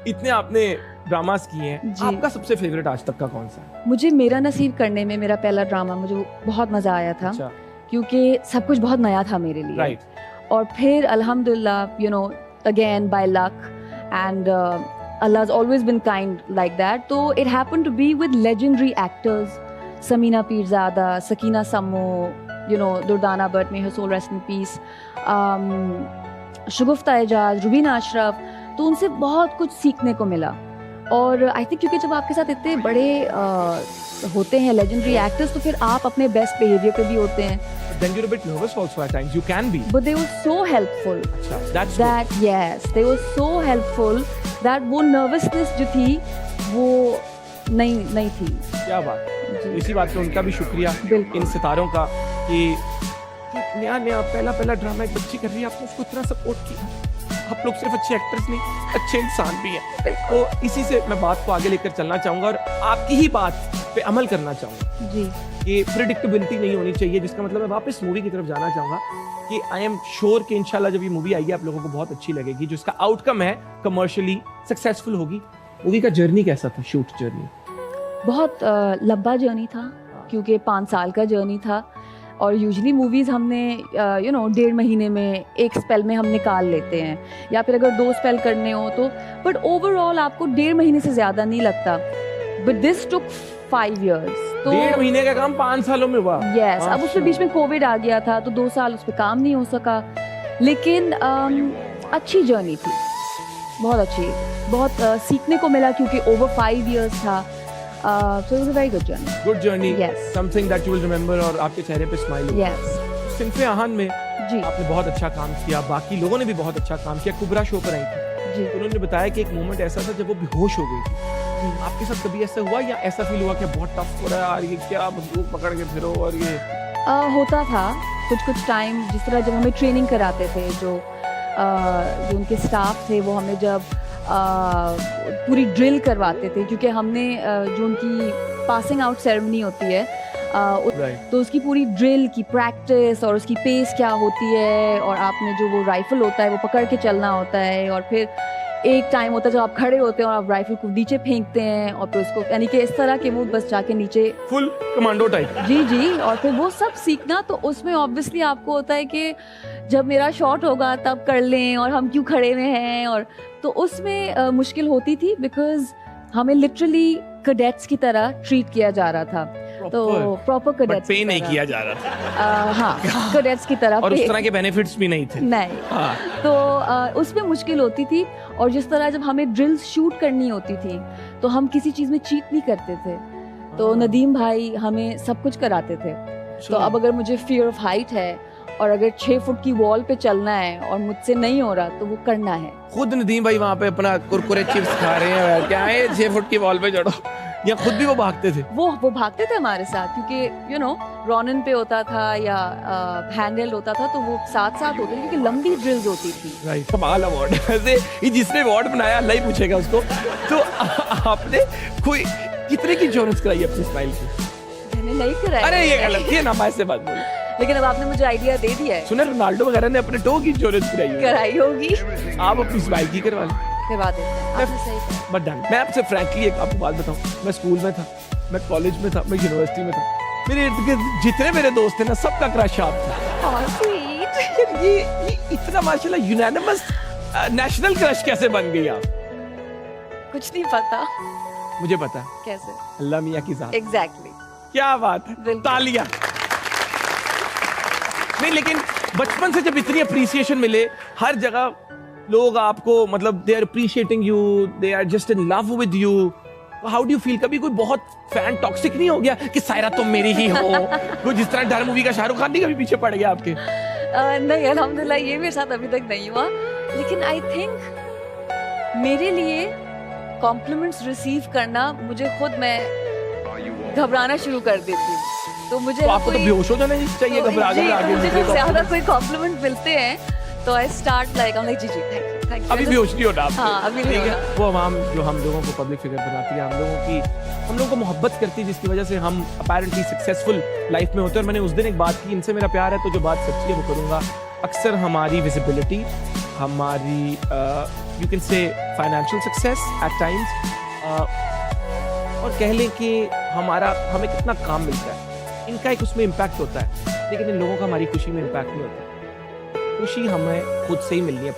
इतने आपने ड्रामास किए हैं, आपका सबसे फेवरेट आज तक का कौन सा है? मुझे मेरा नसीब करने में मेरा पहला ड्रामा मुझे बहुत मजा आया था। अच्छा, क्योंकि सब कुछ बहुत नया था मेरे लिए। राइट। और फिर अल्हम्दुलिल्लाह you know again by luck and Allah has always been kind like that. So it happened to be with legendary actors, Samina Pirzada, Sakina Sammo, you know, Durdana Bhatt, may her soul rest in peace, Shagufta Ejaz, Rubina Ashraf. तो उनसे बहुत कुछ सीखने को मिला। और I think क्योंकि जब आपके साथ इतने बड़े होते हैं लेजेंडरी एक्टर्स, तो फिर आप अपने बेस्ट बिहेवियर पे भी होते हैं। Then you're a bit nervous also at times. You can be. But they were so helpful. अच्छा, that's That yes, they were so helpful that वो nervousness जो थी वो नहीं थी। good. क्या बात। जी। इसी बात पे उनका भी शुक्रिया बिल्कुल। इन सितारों का कि नया पहला ड्रामा एक बच्ची कर रही है, आपने उसको इतना सपोर्ट किया। आप लोग सिर्फ अच्छे एक्टर्स नहीं, अच्छे इंसान भी हैं। तो इसी से मैं बात को आगे लेकर चलना चाहूंगा और आपकी ही बात पे अमल करना चाहूंगा जी। कि प्रिडिक्टेबिलिटी नहीं होनी चाहिए, जिसका मतलब मैं वापस मूवी की तरफ जाना चाहूंगा कि आई एम श्योर कि इंशाल्लाह जब ये मूवी आएगी आप लोगों को बहुत अच्छी लगेगी, जो इसका आउटकम है कमर्शियली सक्सेसफुल होगी। मूवी का जर्नी कैसा था, शूट जर्नी? बहुत लंबा जर्नी था, क्योंकि 5 साल का जर्नी था। और यूजली मूवीज़ हमने यू नो 1.5 महीने में एक स्पेल में हम निकाल लेते हैं, या फिर अगर 2 स्पेल करने हो तो। बट ओवरऑल आपको 1.5 महीने से ज़्यादा नहीं लगता। But this took 5 years। तो 1.5 महीने का काम 5 सालों में हुआ। यस, अब उसके बीच में कोविड आ गया था, तो 2 साल उस पर काम नहीं हो सका। लेकिन अच्छी जर्नी थी, बहुत अच्छी, बहुत सीखने को मिला, क्योंकि ओवर 5 years था। So it was a very good journey. Good journey, Yes. Something that you will remember और आपके चेहरे पे स्माइल होगी। Yes. सिनफे आहन में जी आपने बहुत अच्छा काम किया, बाकी लोगों ने भी बहुत अच्छा काम किया। कुबरा शो पर आई थी, जी तो उन्होंने बताया कि एक मोमेंट ऐसा था जब वो बेहोश हो गई थी। आपके साथ कभी ऐसा हुआ या ऐसा फील हुआ कि बहुत टफ हो रहा है यार, ये क्या बंदूक पकड़ के फिरो और ये? होता था कुछ टाइम, जिस तरह जब हमें ट्रेनिंग कराते थे, जो उनके स्टाफ थे वो हमें जब पूरी ड्रिल करवाते थे, क्योंकि हमने जो उनकी पासिंग आउट सेरेमनी होती है राइट। तो उसकी पूरी ड्रिल की प्रैक्टिस और उसकी पेस क्या होती है, और आपने जो वो राइफल होता है वो पकड़ के चलना होता है, और फिर एक टाइम होता है जब आप खड़े होते हैं और आप राइफल को नीचे फेंकते हैं, और फिर उसको यानी कि इस तरह के वो बस जाके नीचे फुल कमांडो टाइप। जी। और फिर वो सब सीखना, तो उसमें ऑब्वियसली आपको होता है कि जब मेरा शॉट होगा तब कर लें, और हम क्यों खड़े हुए हैं। और तो उसमें मुश्किल होती थी, बिकॉज हमें लिटरली कैडेट्स की तरह ट्रीट किया जा रहा था। तो प्रॉपर बट कैडेट्स पे नहीं किया जा रहा था। हाँ, कैडेट्स की तरह और उस pay तरह के बेनिफिट्स भी नहीं थे। नहीं। हाँ। तो उसमें मुश्किल होती थी। और जिस तरह जब हमें ड्रिल्स शूट करनी होती थी, तो हम किसी चीज़ में चीट नहीं करते थे। तो नदीम भाई हमें सब कुछ कराते थे। तो अब अगर मुझे फियर ऑफ हाइट है और अगर 6 फुट की वॉल पे चलना है और मुझसे नहीं हो रहा, तो वो करना है। खुद नदीम भाई वहाँ पे अपना कुरकुरे चिप्स खा रहे हैं, क्या है 6 फुट की वॉल पे चढ़ो, या खुद भी वो भागते थे? वो भागते थे हमारे साथ, क्योंकि यू नो रॉनन पे होता था या हैंडल होता था, तो वो साथ होते थे, क्योंकि लंबी ड्रिल्स होती थी। राइट। कमाल अवार्ड। वैसे ये जिसने अवार्ड बनाया अल्लाह ही पूछेगा उसको। तो आपने कोई कितने की इंश्योरेंस कराई अपनी स्माइल की? मैंने नहीं कराया। अरे ये गलत है ना, मैं से बात बोली। लेकिन अब आपने मुझे आइडिया दे दिया है। सुने रोनाल्डो वगैरह ने अपने टो की इंश्योरेंस कराई होगी, आप अपनी स्माइल की करवा लें। करवा देते हैं। आपने सही कहा। But done. मैं आपसे फ्रैंकली एक आपको बात बताऊं, मैं स्कूल में था, मैं कॉलेज में था, मैं यूनिवर्सिटी में था, मेरे इर्द गिर्द जितने मेरे दोस्त थे ना, सबका क्रश आप था। Oh, sweet. ये इतना माशाल्लाह यूनानिमस नेशनल क्रश कैसे बन गई आप? कुछ नहीं पता मुझे पता, कैसे। अल्लाह मियां की जात। एग्जैक्टली। क्या बात है, बिल्कुल। तालियां। नहीं, लेकिन बचपन से जब इतनी अप्रिसिएशन मिले हर जगह, लोग आपको मतलब they are appreciating you, they are just in love with you, how do you feel? कभी कोई बहुत फैन टॉक्सिक नहीं हो गया कि सायरा तुम मेरी ही हो? कोई जिस तरह डर मूवी का शाहरुख खान नहीं कभी पीछे पड़ गया आपके? नहीं, अल्हम्दुलिल्लाह ये मेरे साथ अभी तक नहीं हुआ। लेकिन आई थिंक मेरे लिए कॉम्प्लीमेंट्स रिसीव करना, मुझे खुद मैं घबराना शुरू कर देती हूँ। तो मुझे तो आपको तो बेहोश हो जाना चाहिए, घबरा जी, कर आगे मुझे दूसरे जब ज्यादा compliment। कोई कॉम्प्लीमेंट मिलते हैं तो आई स्टार्ट लाइक जी थैंक यू। अभी बेहोश नहीं होना आपको। हाँ, अभी नहीं ठीक है। होना। वो आवाम जो हम लोगों को पब्लिक फिगर बनाती है, हम लोगों को मोहब्बत करती है, जिसकी वजह से हम अपैरेंटली सक्सेसफुल लाइफ में होते हैं। और मैंने उस दिन एक बात की, इनसे मेरा प्यार है तो जो बात सच्ची है वो करूंगा। अक्सर हमारी विजिबिलिटी हमारी you can say financial success at times, और कह लें कि हमें कितना काम मिलता है, इनका एक उसमें इम्पैक्ट होता है, लेकिन इन लोगों का हमारी खुशी में इम्पैक्ट नहीं होता। खुशी हमें खुद से ही मिलनी है।